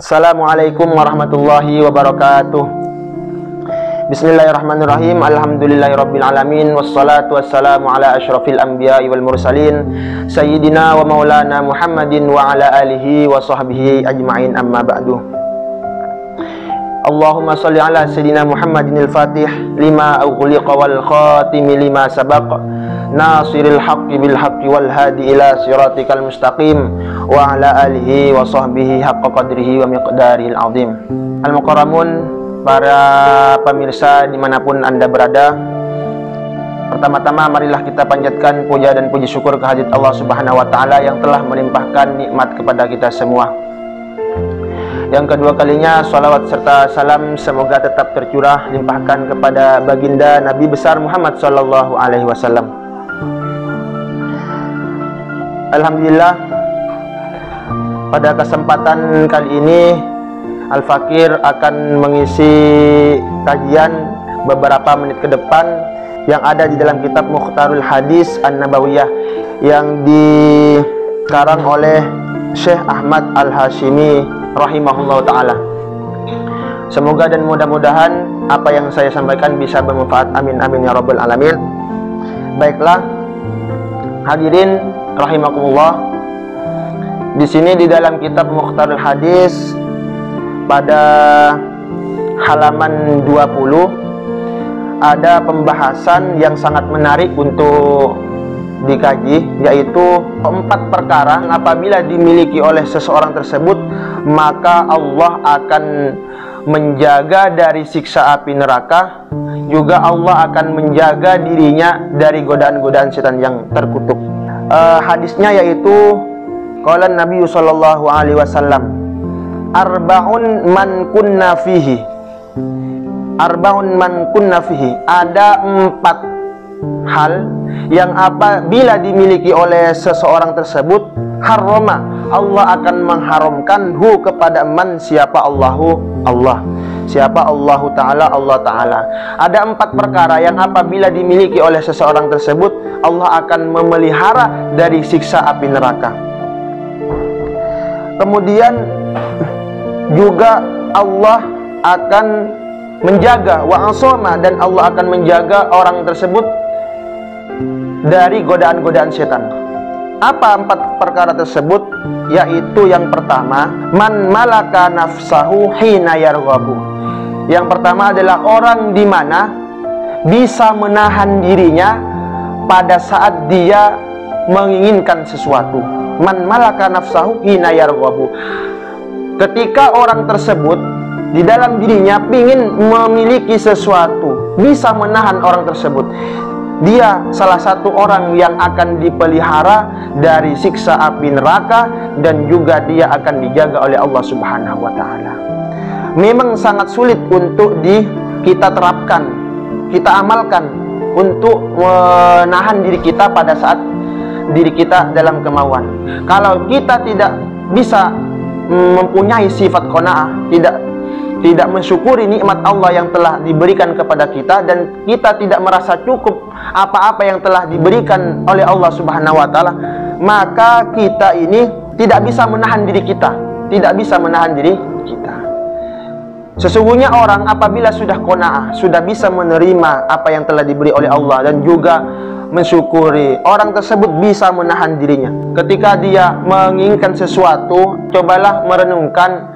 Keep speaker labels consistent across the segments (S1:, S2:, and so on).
S1: Assalamualaikum warahmatullahi wabarakatuh. Bismillahirrahmanirrahim. Alhamdulillahirabbil alamin wassalatu wassalamu ala asyrafil anbiya'i wal mursalin sayyidina wa maulana Muhammadin wa ala alihi wa sahbihi ajma'in, amma ba'du. Allahumma shalli ala sayyidina Muhammadin al-Fatih lima ughliqa wal khatimi lima sabaq nasiril haqqi bil haqqi wal hadi ila siratikal mustaqim wa ala alihi wa sahbihi haqqa qadrihi wa miqdarihil azim. Al-mukarramun, para pemirsa dimanapun Anda berada, pertama-tama marilah kita panjatkan puja dan puji syukur kehadirat Allah Subhanahu wa taala yang telah melimpahkan nikmat kepada kita semua. Yang kedua kalinya, salawat serta salam semoga tetap tercurah limpahkan kepada baginda Nabi besar Muhammad sallallahu alaihi wasallam. Alhamdulillah, pada kesempatan kali ini Al-Fakir akan mengisi kajian beberapa menit ke depan yang ada di dalam kitab Mukhtarul Hadis An-Nabawiyah yang dikarang oleh Syekh Ahmad Al-Hashimi rahimahullah ta'ala. Semoga dan mudah-mudahan apa yang saya sampaikan bisa bermanfaat, amin amin ya rabbal alamin. Baiklah hadirin rahimakumullah, di sini di dalam kitab Mukhtarul Hadis pada halaman 20 ada pembahasan yang sangat menarik untuk dikaji, yaitu 4 perkara apabila dimiliki oleh seseorang tersebut maka Allah akan menjaga dari siksa api neraka, juga Allah akan menjaga dirinya dari godaan-godaan setan yang terkutuk. Hadisnya yaitu qala Nabi sallallahu alaihi wasallam, arba'un man kunna fihi. Arba'un man kunna fihi, ada 4 hal yang apabila dimiliki oleh seseorang tersebut, harrama, Allah akan mengharamkan hu kepada man, siapa Allahu, Allah, siapa Allahu Ta'ala, Allah Ta'ala. Ada 4 perkara yang apabila dimiliki oleh seseorang tersebut Allah akan memelihara dari siksa api neraka. Kemudian juga Allah akan menjaga wa asoma, dan Allah akan menjaga orang tersebut dari godaan-godaan setan. Apa 4 perkara tersebut? Yaitu yang pertama, man malaka nafsahu hina yarghabu. Yang pertama adalah orang di mana bisa menahan dirinya pada saat dia menginginkan sesuatu. Man malaka nafsahu hina yarghabu. Ketika orang tersebut di dalam dirinya ingin memiliki sesuatu, bisa menahan orang tersebut, dia salah satu orang yang akan dipelihara dari siksa api neraka, dan juga dia akan dijaga oleh Allah Subhanahu wa taala. Memang sangat sulit untuk kita terapkan, kita amalkan untuk menahan diri kita pada saat diri kita dalam kemauan. Kalau kita tidak bisa mempunyai sifat qanaah, tidak mensyukuri nikmat Allah yang telah diberikan kepada kita, dan kita tidak merasa cukup apa-apa yang telah diberikan oleh Allah Subhanahu wa taala, maka kita ini tidak bisa menahan diri kita, tidak bisa menahan diri kita. Sesungguhnya orang apabila sudah qanaah, sudah bisa menerima apa yang telah diberi oleh Allah dan juga mensyukuri, orang tersebut bisa menahan dirinya. Ketika dia menginginkan sesuatu, cobalah merenungkan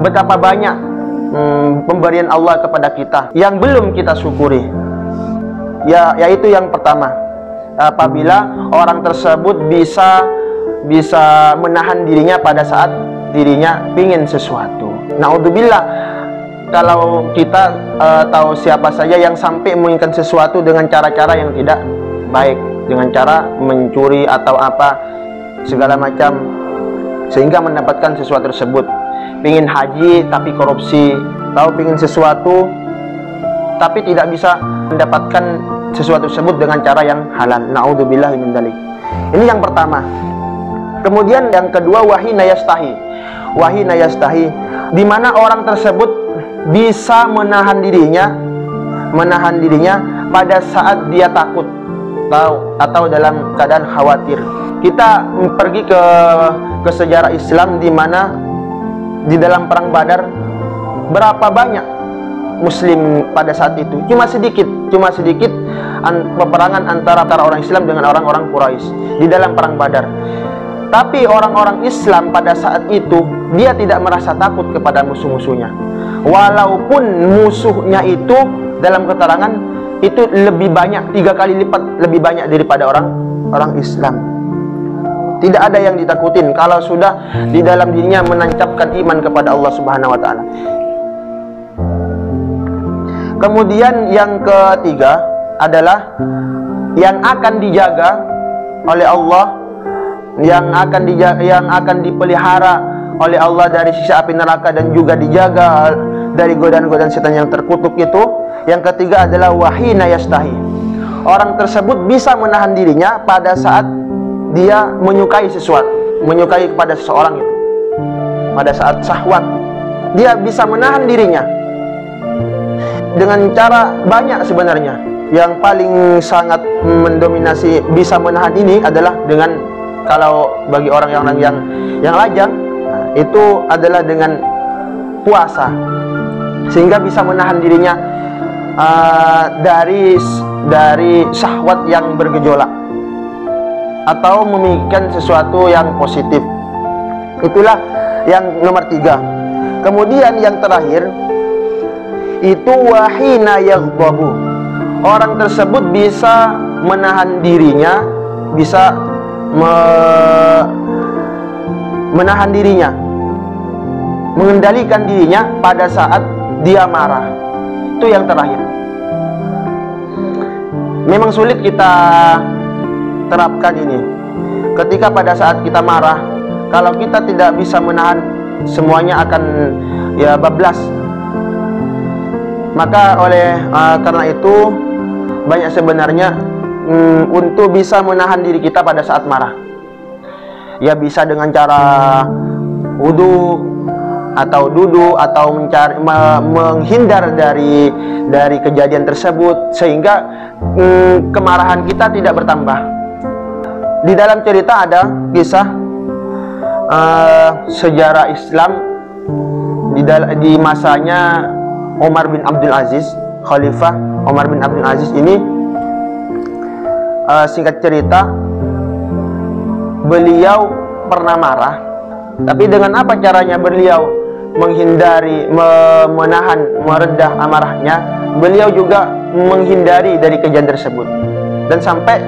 S1: betapa banyak pemberian Allah kepada kita yang belum kita syukuri. Yaitu yang pertama, apabila orang tersebut bisa menahan dirinya pada saat dirinya ingin sesuatu. Naudzubillah, kalau kita tahu siapa saja yang sampai menginginkan sesuatu dengan cara-cara yang tidak baik, dengan cara mencuri atau apa segala macam, sehingga mendapatkan sesuatu tersebut. Pingin haji tapi korupsi, tahu pingin sesuatu tapi tidak bisa mendapatkan sesuatu tersebut dengan cara yang halal. Naudzubillah min dzalik. Ini yang pertama. Kemudian yang kedua, wahina yastahi. Wahina yastahi, di mana orang tersebut bisa menahan dirinya pada saat dia takut atau dalam keadaan khawatir. Kita pergi ke sejarah Islam, di mana di dalam perang Badar, berapa banyak Muslim pada saat itu? Cuma sedikit peperangan antara orang Islam dengan orang-orang Quraisy di dalam perang Badar. Tapi orang-orang Islam pada saat itu dia tidak merasa takut kepada musuh-musuhnya, walaupun musuhnya itu dalam keterangan itu lebih banyak, 3 kali lipat lebih banyak daripada orang Islam. Tidak ada yang ditakutin kalau sudah di dalam dirinya menancapkan iman kepada Allah Subhanahu wa taala. Kemudian yang ketiga adalah yang akan dijaga oleh Allah, yang akan dipelihara oleh Allah dari siksa api neraka dan juga dijaga dari godaan-godaan setan yang terkutuk itu. Yang ketiga adalah wahina yastahi. Orang tersebut bisa menahan dirinya pada saat dia menyukai sesuatu, menyukai kepada seseorang itu. Pada saat syahwat, dia bisa menahan dirinya dengan cara banyak sebenarnya. Yang paling sangat mendominasi bisa menahan ini adalah dengan, kalau bagi orang yang lajang, itu adalah dengan puasa, sehingga bisa menahan dirinya dari syahwat yang bergejolak atau memikirkan sesuatu yang positif. Itulah yang nomor 3. Kemudian yang terakhir itu wahina yaghdabu. Orang tersebut bisa menahan dirinya, bisa menahan dirinya, mengendalikan dirinya pada saat dia marah. Itu yang terakhir. Memang sulit kita terapkan ini. Ketika pada saat kita marah, kalau kita tidak bisa menahan, semuanya akan bablas. Maka karena itu banyak sebenarnya untuk bisa menahan diri kita pada saat marah. Ya bisa dengan cara wudu atau duduk atau menghindar dari kejadian tersebut, sehingga kemarahan kita tidak bertambah. Di dalam cerita ada kisah sejarah Islam di masanya Umar bin Abdul Aziz, Khalifah Umar bin Abdul Aziz ini. Singkat cerita, beliau pernah marah, tapi dengan apa caranya beliau menghindari, menahan, meredah amarahnya? Beliau juga menghindari dari kejadian tersebut. Dan sampai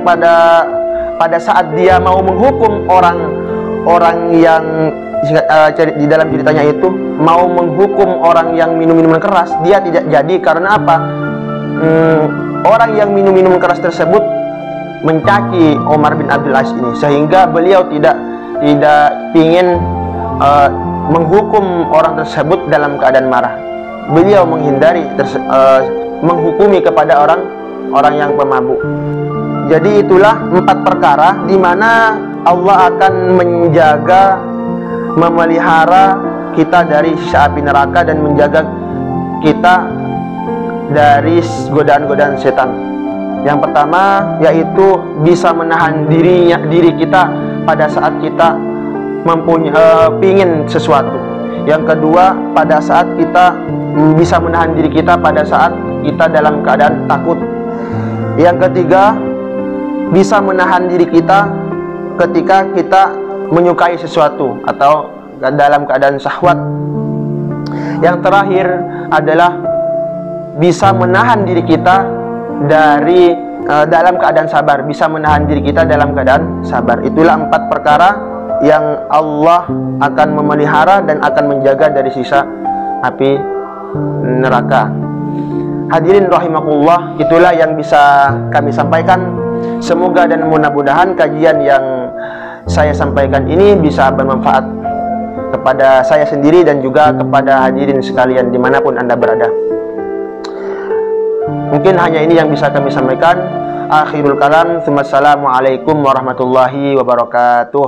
S1: pada saat dia mau menghukum orang yang di dalam ceritanya itu mau menghukum orang yang minum minuman keras, dia tidak jadi. Karena apa? Orang yang minum minuman keras tersebut mencaci Umar bin Abdul Aziz ini, sehingga beliau tidak ingin menghukum orang tersebut dalam keadaan marah. Beliau menghindari menghukumi kepada orang yang pemabuk. Jadi itulah 4 perkara di mana Allah akan menjaga, memelihara kita dari siksa api neraka dan menjaga kita dari godaan-godaan setan. Yang pertama yaitu bisa menahan diri kita pada saat kita pingin sesuatu. Yang kedua, pada saat kita bisa menahan diri kita pada saat kita dalam keadaan takut. Yang ketiga, bisa menahan diri kita ketika kita menyukai sesuatu atau dalam keadaan syahwat. Yang terakhir adalah bisa menahan diri kita dari dalam keadaan sabar, bisa menahan diri kita dalam keadaan sabar. Itulah 4 perkara yang Allah akan memelihara dan akan menjaga dari siksa api neraka. Hadirin rahimakumullah, itulah yang bisa kami sampaikan. Semoga dan mudah-mudahan kajian yang saya sampaikan ini bisa bermanfaat kepada saya sendiri dan juga kepada hadirin sekalian dimanapun Anda berada. Mungkin hanya ini yang bisa kami sampaikan. Akhirul kalam. Assalamualaikum warahmatullahi wabarakatuh.